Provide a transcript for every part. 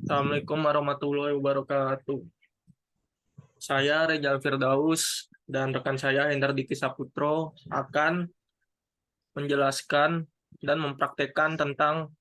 Assalamualaikum warahmatullahi wabarakatuh. Saya Rejal Firdaus dan rekan saya Hendar Diki Saputro akan menjelaskan dan mempraktekkan tentang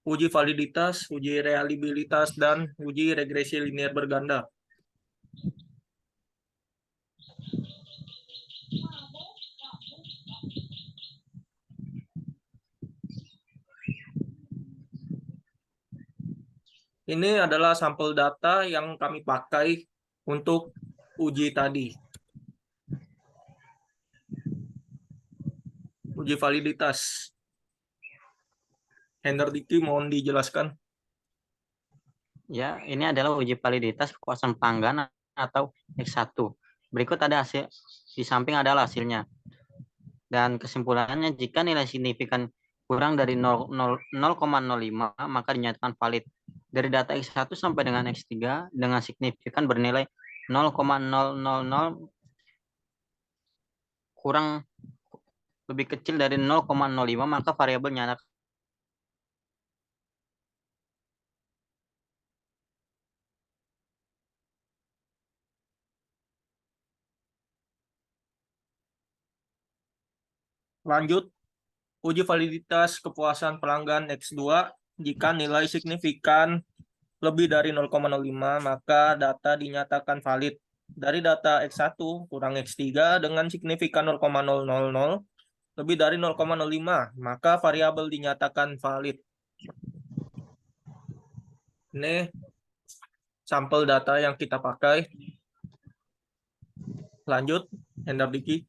uji validitas, uji reliabilitas, dan uji regresi linear berganda. Ini adalah sampel data yang kami pakai untuk uji tadi. Uji validitas. Hendar Diki mohon dijelaskan. Ya, ini adalah uji validitas kepuasan pelanggan atau X1. Berikut ada hasil, di samping adalah hasilnya. Dan kesimpulannya, jika nilai signifikan kurang dari 0,05, maka dinyatakan valid. Dari data X1 sampai dengan X3 dengan signifikan bernilai 0,000 kurang lebih kecil dari 0,05, maka variabel nyatakan Lanjut, uji validitas kepuasan pelanggan X2 jika nilai signifikan lebih dari 0,05 maka data dinyatakan valid. Dari data X1 kurang X3 dengan signifikan 0,000 lebih dari 0,05 maka variabel dinyatakan valid. Ini sampel data yang kita pakai. Lanjut, Hendar Diki.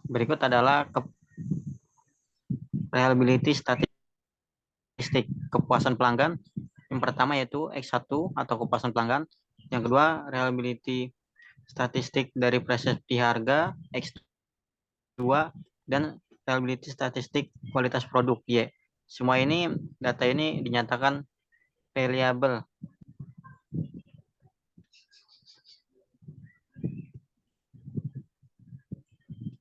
berikut adalah reliability statistik kepuasan pelanggan. Yang pertama yaitu X1 atau kepuasan pelanggan. Yang kedua, reliability statistik dari persepsi harga X2 dan reliability statistik kualitas produk Y. Semua ini data ini dinyatakan reliable.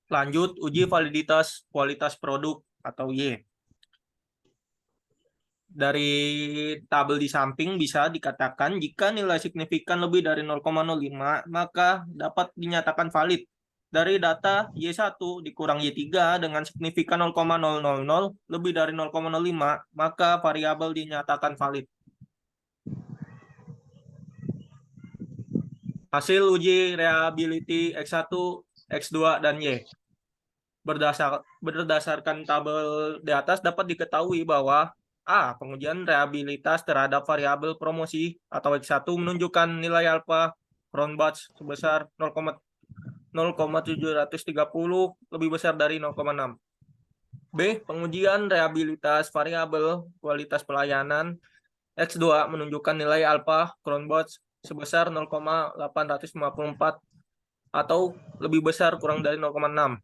Lanjut, uji validitas kualitas produk atau Y. Dari tabel di samping bisa dikatakan jika nilai signifikan lebih dari 0,05 maka dapat dinyatakan valid. Dari data Y1 dikurang Y3 dengan signifikan 0,000 lebih dari 0,05 maka variabel dinyatakan valid. Hasil uji reliability X1, X2, dan Y. Berdasarkan tabel di atas dapat diketahui bahwa A. Pengujian reliabilitas terhadap variabel promosi atau X1 menunjukkan nilai alfa Cronbach sebesar 0,730 lebih besar dari 0,6. B. Pengujian reliabilitas variabel kualitas pelayanan X2 menunjukkan nilai alfa Cronbach sebesar 0,854 atau lebih besar kurang dari 0,6.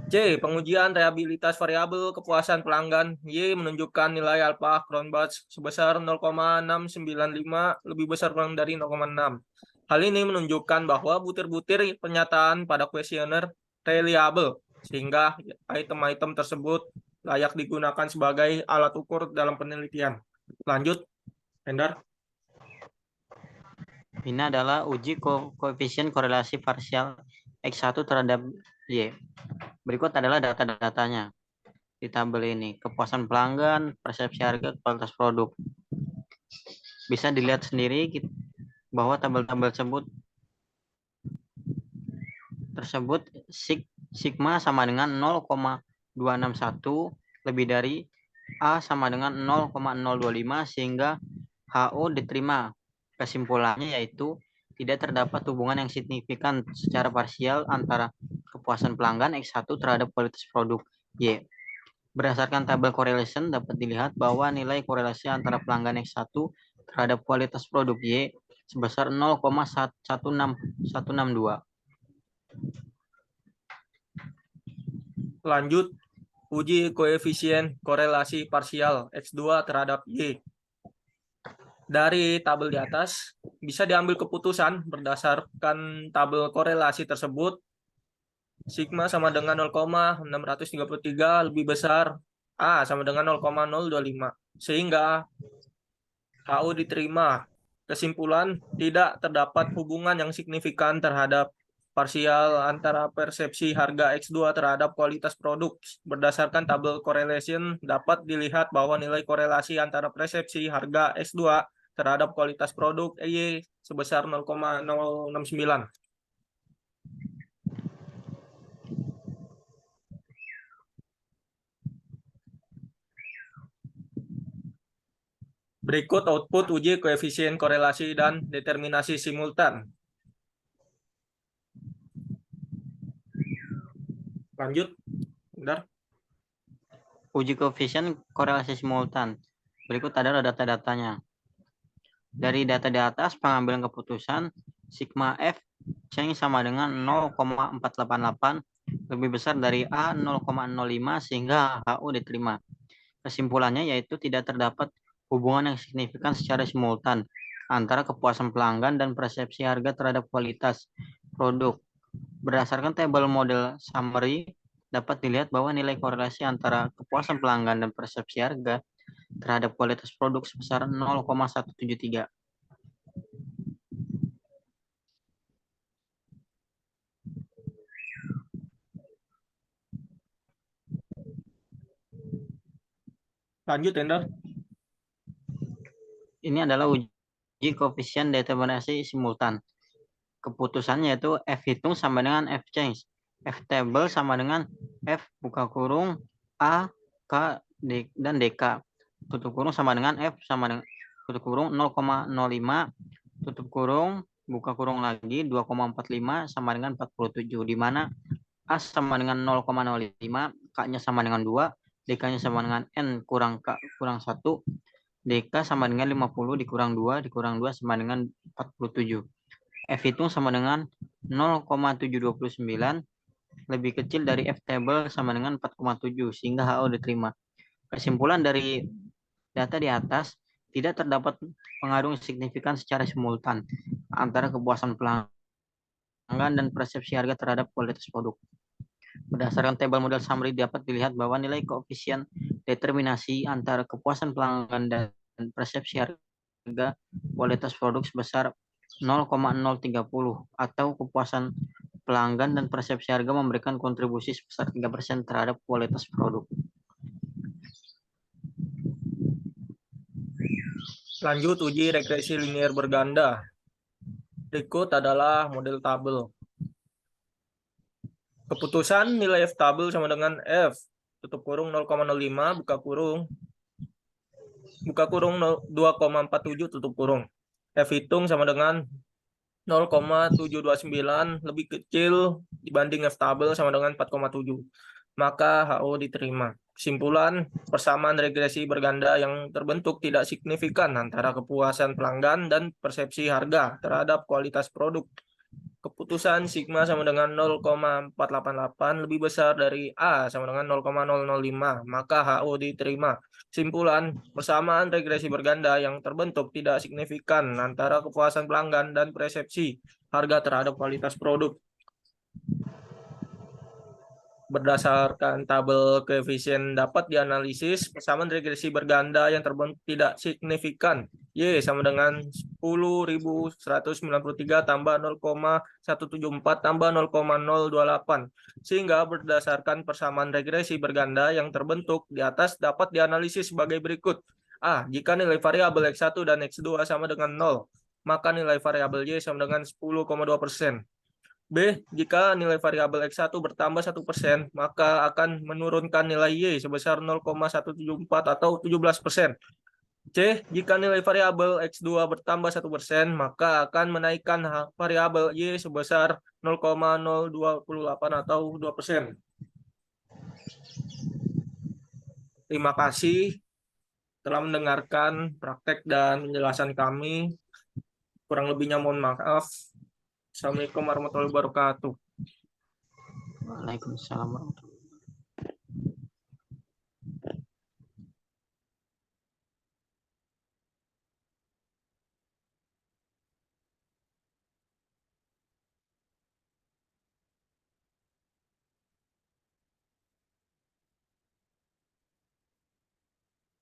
C. Pengujian reliabilitas variabel kepuasan pelanggan Y menunjukkan nilai alfa Cronbach sebesar 0,695 lebih besar kurang dari 0,6. Hal ini menunjukkan bahwa butir-butir pernyataan pada kuesioner reliable sehingga item-item tersebut layak digunakan sebagai alat ukur dalam penelitian. Lanjut, Hendar. Ini adalah uji koefisien korelasi parsial X1 terhadap Y. Berikut adalah data-datanya di tabel ini. Kepuasan pelanggan, persepsi harga, kualitas produk. Bisa dilihat sendiri bahwa tabel-tabel tersebut sigma sama dengan 0,261 lebih dari A sama dengan 0,025 sehingga HO diterima. Kesimpulannya yaitu tidak terdapat hubungan yang signifikan secara parsial antara kepuasan pelanggan X1 terhadap kualitas produk Y. Berdasarkan tabel correlation dapat dilihat bahwa nilai korelasi antara pelanggan X1 terhadap kualitas produk Y sebesar 0,16162. Lanjut, uji koefisien korelasi parsial X2 terhadap Y. Dari tabel di atas, bisa diambil keputusan berdasarkan tabel korelasi tersebut. Sigma sama dengan 0,633 lebih besar A sama dengan 0,025. sehingga HO diterima. Kesimpulan, tidak terdapat hubungan yang signifikan terhadap parsial antara persepsi harga X2 terhadap kualitas produk. Berdasarkan tabel correlation, dapat dilihat bahwa nilai korelasi antara persepsi harga X2 terhadap kualitas produk Y sebesar 0,069. Berikut output uji koefisien korelasi dan determinasi simultan. Lanjut, Bentar. Uji koefisien korelasi simultan. Berikut adalah data-datanya. Dari data di atas, pengambilan keputusan sigma F change sama dengan 0,488 lebih besar dari A 0,05 sehingga HO diterima. Kesimpulannya yaitu tidak terdapat hubungan yang signifikan secara simultan antara kepuasan pelanggan dan persepsi harga terhadap kualitas produk. Berdasarkan tabel model summary, dapat dilihat bahwa nilai korelasi antara kepuasan pelanggan dan persepsi harga terhadap kualitas produk sebesar 0,173. Lanjut, Ender. Ini adalah uji koefisien determinasi simultan. Keputusannya yaitu F hitung sama dengan F change. F table sama dengan F buka kurung A, K, D, dan DK. Tutup kurung sama dengan F sama dengan tutup kurung 0,05, tutup kurung, buka kurung lagi 2,45 sama dengan 47, di mana A sama dengan 0,05, K-nya sama dengan 2, DK-nya sama dengan N kurang K kurang 1, DK sama dengan 50 dikurang 2 sama dengan 47. F hitung sama dengan 0,729 lebih kecil dari F table sama dengan 4,7 sehingga HO diterima. Kesimpulan dari data di atas, tidak terdapat pengaruh signifikan secara simultan antara kepuasan pelanggan dan persepsi harga terhadap kualitas produk. Berdasarkan tabel model summary dapat dilihat bahwa nilai koefisien determinasi antara kepuasan pelanggan dan persepsi harga kualitas produk sebesar 0,030 atau kepuasan pelanggan dan persepsi harga memberikan kontribusi sebesar 3% terhadap kualitas produk. Lanjut uji regresi linier berganda. Berikut adalah model tabel. Keputusan nilai F tabel sama dengan F tutup kurung 0,05 buka kurung 2,47 tutup kurung. F hitung sama dengan 0,729 lebih kecil dibanding F tabel sama dengan 4,7. Maka HO diterima. Kesimpulan, persamaan regresi berganda yang terbentuk tidak signifikan antara kepuasan pelanggan dan persepsi harga terhadap kualitas produk. Keputusan sigma sama dengan 0,488 lebih besar dari A sama dengan 0,005, maka HO diterima. Kesimpulan, persamaan regresi berganda yang terbentuk tidak signifikan antara kepuasan pelanggan dan persepsi harga terhadap kualitas produk. Berdasarkan tabel koefisien dapat dianalisis persamaan regresi berganda yang terbentuk tidak signifikan. Y sama dengan 10.193 tambah 0,174 tambah 0,028. Sehingga berdasarkan persamaan regresi berganda yang terbentuk di atas dapat dianalisis sebagai berikut. A. Jika nilai variabel X1 dan X2 sama dengan 0, maka nilai variabel Y sama dengan 10,2%. B. Jika nilai variabel X1 bertambah 1%, maka akan menurunkan nilai Y sebesar 0,174 atau 17%. C. Jika nilai variabel X2 bertambah 1%, maka akan menaikkan variabel Y sebesar 0,028 atau 2%. Terima kasih telah mendengarkan praktek dan penjelasan kami. Kurang lebihnya mohon maaf. Assalamualaikum warahmatullahi wabarakatuh. Waalaikumsalam warahmatullahi wabarakatuh.